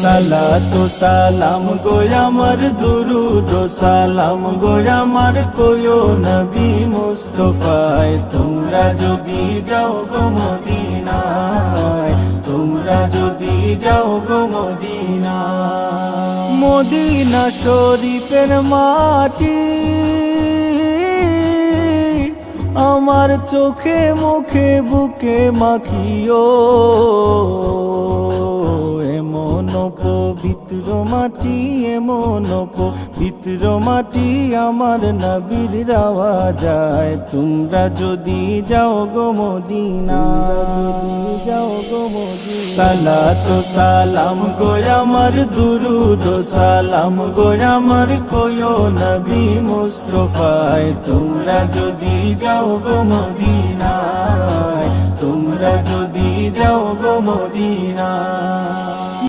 সালাতু সালাম গো আমার দুরুদ ও সালাম গো আমার কোয়ো নবী মুস্তাফায় তোমরা যদি যাও গো মদিনায় তোমরা যদি যাও গো মদিনায় মদিনা শরীফের মাটি আমার চোখে মুখে বুকে মাখিও এমন পবিত্র মাটি এমন পবিত্র মাটি আমার নবীর রাওয়া যায় তোমরা যদি যাও গো মদিনা যাও গো মদিনা সালাতু সালাম গো আমার দুরুদ ও সালাম গো আমার কোয়ো নবী মুস্তাফায় তোমরা যদি যাও গো মদিনায় তোমরা যদি যাও গো মদিনায়